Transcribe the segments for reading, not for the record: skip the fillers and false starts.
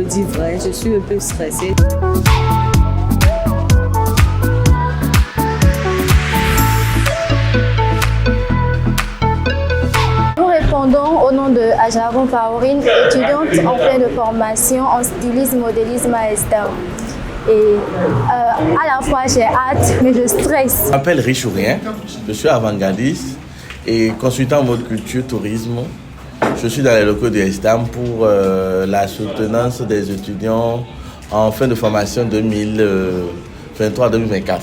dire vrai, je suis un peu stressée. Nous répondons au nom de Ajaron Faorine, étudiante en pleine de formation en stylisme, modélisme à Estam. Et à la fois j'ai hâte, mais je stresse. Je m'appelle Richourien, je suis avant-gardiste et consultant en mode culture, tourisme. Je suis dans les locaux de Estam pour la soutenance des étudiants en fin de formation 2023-2024.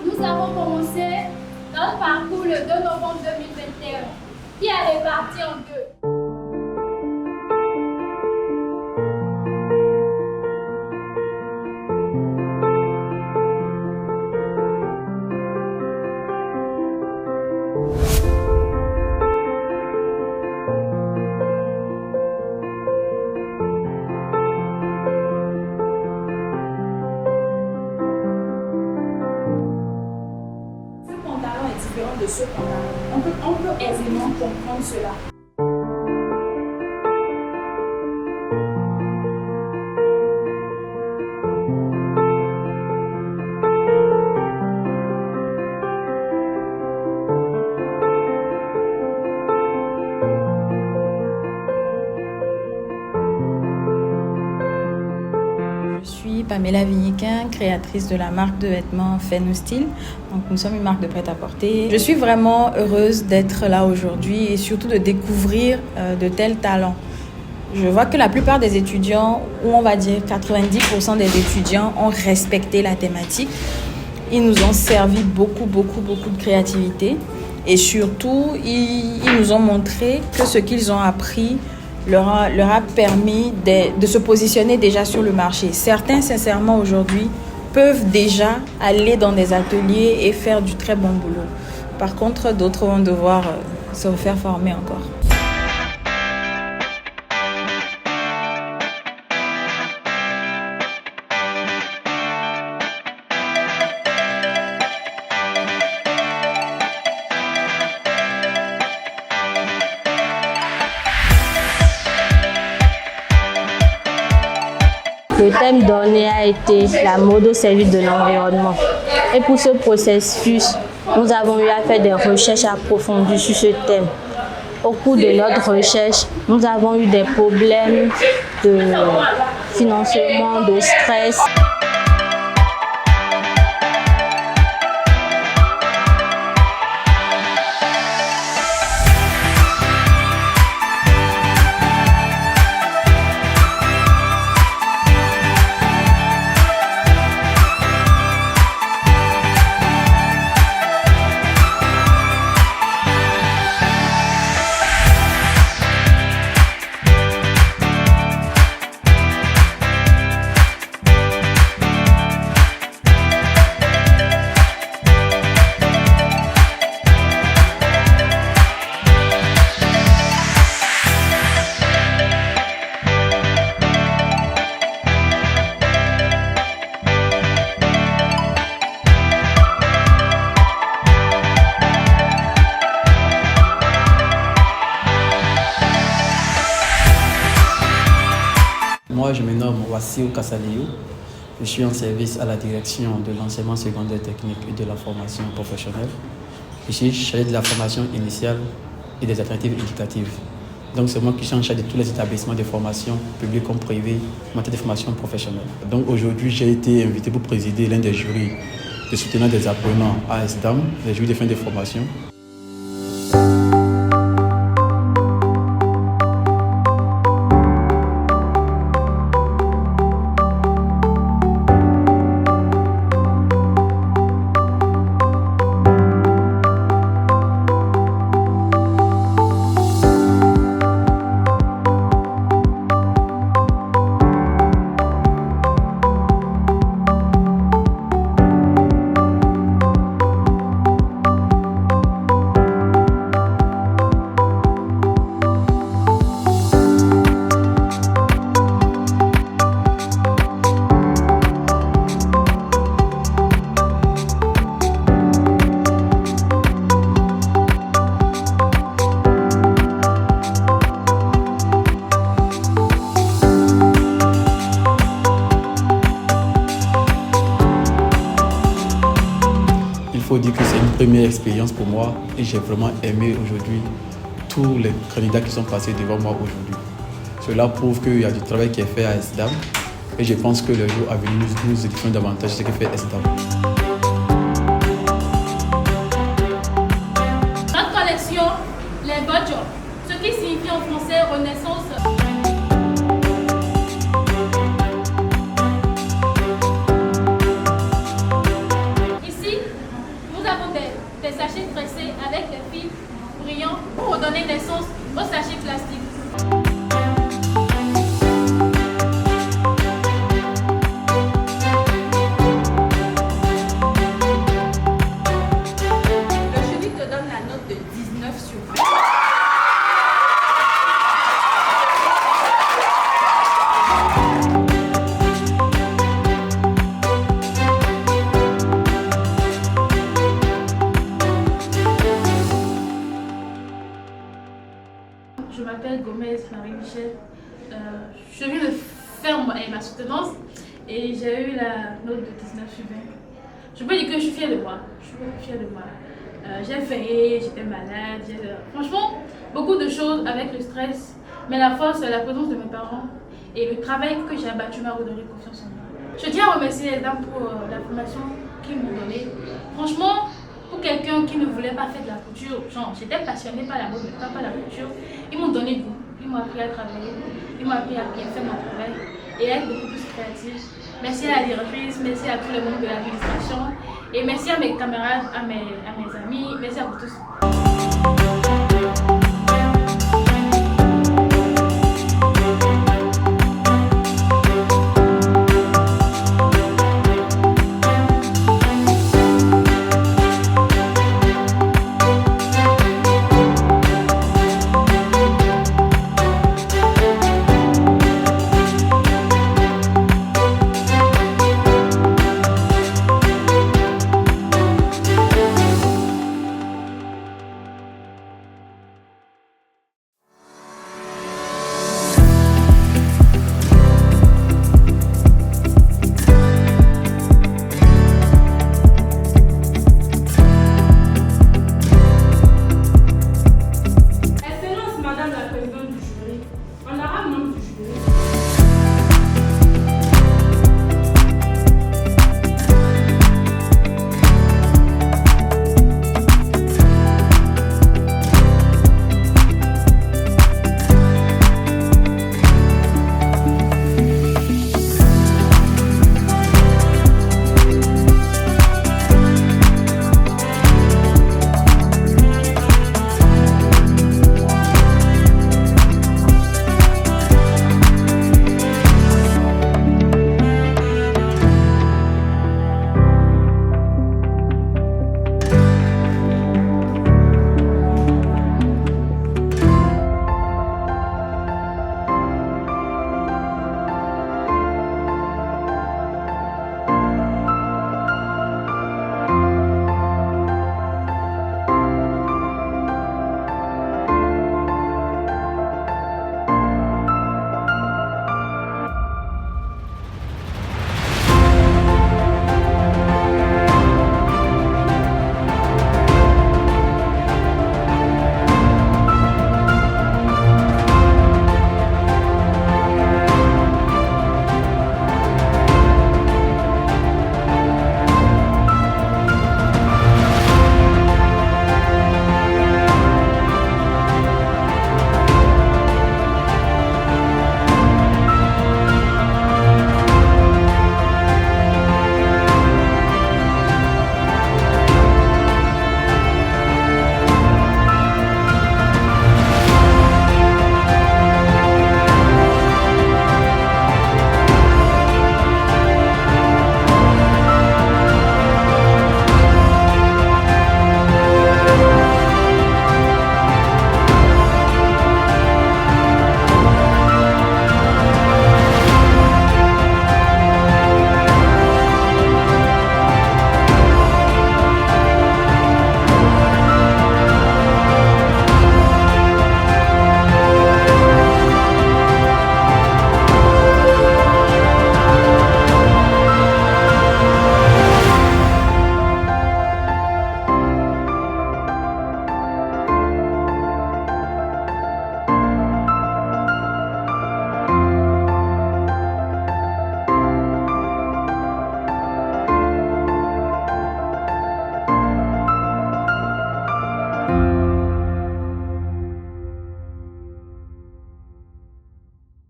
Nous avons commencé notre parcours le 2 novembre 2021, qui est réparti en deux. De ce qu'on peut aisément comprendre cela. Je suis Pamela Vigniquin, créatrice de la marque de vêtements Fenno Style. Donc, nous sommes une marque de prêt-à-porter. Je suis vraiment heureuse d'être là aujourd'hui et surtout de découvrir de tels talents. Je vois que la plupart des étudiants, ou on va dire 90% des étudiants, ont respecté la thématique. Ils nous ont servi beaucoup de créativité. Et surtout, ils nous ont montré que ce qu'ils ont appris leur a permis de se positionner déjà sur le marché. Certains, sincèrement, aujourd'hui, peuvent déjà aller dans des ateliers et faire du très bon boulot. Par contre, d'autres vont devoir se refaire former encore. Le thème donné a été la mode au service de l'environnement. Et pour ce processus, nous avons eu à faire des recherches approfondies sur ce thème. Au cours de notre recherche, nous avons eu des problèmes de financement, de stress. Moi, je me nomme Wassio Kassaliou. Je suis en service à la direction de l'enseignement secondaire technique et de la formation professionnelle. Je suis chargé de la formation initiale et des alternatives éducatives. Donc, c'est moi qui suis en charge de tous les établissements de formation, publics comme privés, en matière de formation professionnelle. Donc, aujourd'hui, j'ai été invité pour présider l'un des jurys de soutenant des apprenants à ESDAM, les jurys de fin de formation. faut dire que c'est une première expérience pour moi et j'ai vraiment aimé aujourd'hui tous les candidats qui sont passés devant moi aujourd'hui. Cela prouve qu'il y a du travail qui est fait à ESDAM et je pense que le jour à venir nous édifions davantage ce que fait ESDAM. Notre collection, les Bodjo, ce qui signifie en français renaissance. Ici, nous avons des sachets tressés avec des fils brillants pour donner naissance aux sachets plastiques. Je m'appelle Gomez Marie-Michel. Je viens de faire ma soutenance et j'ai eu la note de 19 sur 20. Je peux dire que je suis fière de moi. J'ai veillé, j'étais malade. Franchement, beaucoup de choses avec le stress. Mais la force, la présence de mes parents et le travail que j'ai abattu m'a redonné confiance en moi. Je tiens à remercier les dames pour la formation qu'ils m'ont donnée. Franchement, pour quelqu'un qui ne voulait pas faire de la couture, genre j'étais passionnée par la mode mais pas par la couture, ils m'ont donné goût, ils m'ont appris à travailler, ils m'ont appris à bien faire mon travail et à être beaucoup plus créative. Merci à la directrice, merci à tout le monde de l'administration et merci à mes camarades, à mes amis, merci à vous tous.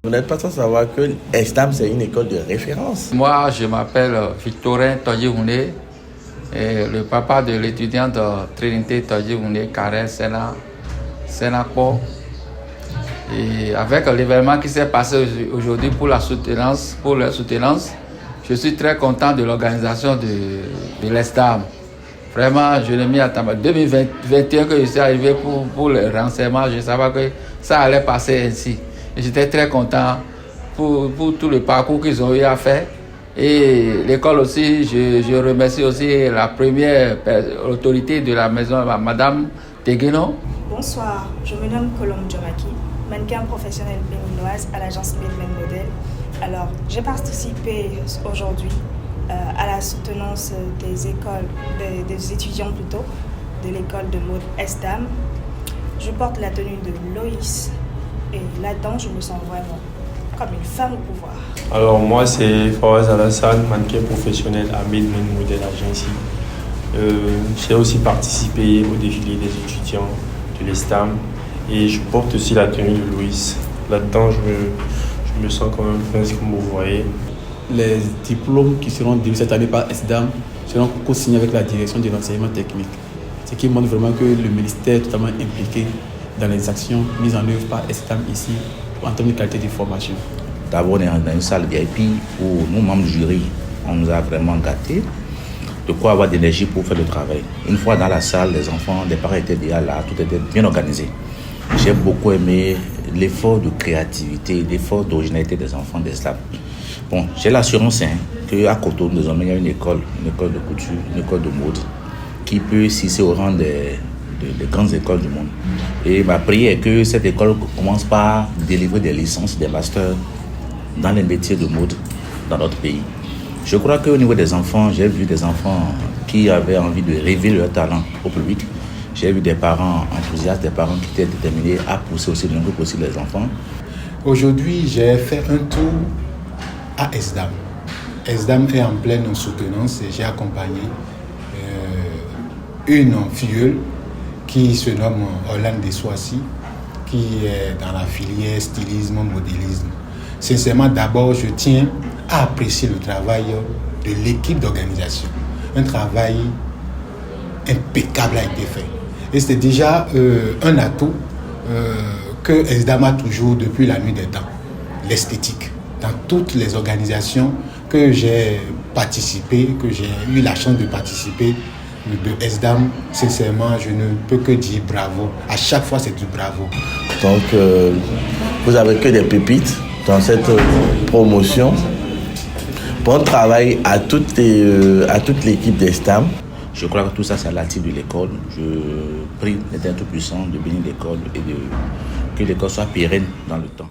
Vous n'êtes pas sans savoir que ESTAM, c'est une école de référence. Moi, je m'appelle Victorin Toyehoune, et le papa de l'étudiante Trinité Toyehoune, Karen Senakpo. Et avec l'événement qui s'est passé aujourd'hui pour leur soutenance, je suis très content de l'organisation de l'ESTAM. Vraiment, je l'ai mis à temps. 2021 que je suis arrivé pour le renseignement, je savais que ça allait passer ainsi. Et j'étais très content pour tout le parcours qu'ils ont eu à faire. Et l'école aussi, je remercie aussi la première autorité de la maison, Madame Tegueno. Bonsoir, je me nomme Colombe Djomaki, mannequin professionnel béninoise à l'agence Midland Model. Alors, j'ai participé aujourd'hui à la soutenance des étudiants plutôt, de l'école de mode ESTAM. Je porte la tenue de Loïs et là-dedans, je me sens vraiment comme une femme au pouvoir. Alors moi, c'est Fawaz Alassane, mannequin professionnel à Midland Model Agency. J'ai aussi participé au défilé des étudiants de l'ESTAM et je porte aussi la tenue de Loïs. Là-dedans, je me sens comme un prince, comme vous voyez. Les diplômes qui seront délivrés cette année par ESTAM seront co-signés avec la direction de l'enseignement technique. Ce qui montre vraiment que le ministère est totalement impliqué dans les actions mises en œuvre par ESTAM ici en termes de qualité de formation. D'abord, on est dans une salle VIP où nous, membres du jury, on nous a vraiment gâtés. De quoi avoir d'énergie pour faire le travail. Une fois dans la salle, les enfants, les parents étaient déjà là, tout était bien organisé. J'ai beaucoup aimé l'effort de créativité, l'effort d'originalité des enfants d'ESTAM. Bon, j'ai l'assurance qu'à Cotonou, désormais, il y a une école de couture, une école de mode qui peut s'hisser au rang des grandes écoles du monde. Et ma prière est que cette école commence par délivrer des licences, des masters dans les métiers de mode dans notre pays. Je crois qu'au niveau des enfants, j'ai vu des enfants qui avaient envie de révéler leur talent au public. J'ai vu des parents enthousiastes, des parents qui étaient déterminés à pousser aussi le mieux possible les enfants. Aujourd'hui, j'ai fait un tour à ESTAM. ESTAM est en pleine soutenance et j'ai accompagné une filleule qui se nomme Orlane Dessoissi, qui est dans la filière stylisme, modélisme. Sincèrement, d'abord, je tiens à apprécier le travail de l'équipe d'organisation. Un travail impeccable a été fait. Et c'est déjà un atout que ESTAM a toujours depuis la nuit des temps, l'esthétique. Dans toutes les organisations que j'ai participé, que j'ai eu la chance de participer de ESTAM, sincèrement, je ne peux que dire bravo. À chaque fois, c'est du bravo. Donc, vous n'avez que des pépites dans cette promotion. Bon travail à toute l'équipe d'ESTAM. Je crois que tout ça, c'est l'actif de l'école. Je prie l'Éternel Tout-Puissant de bénir l'école et que l'école soit pérenne dans le temps.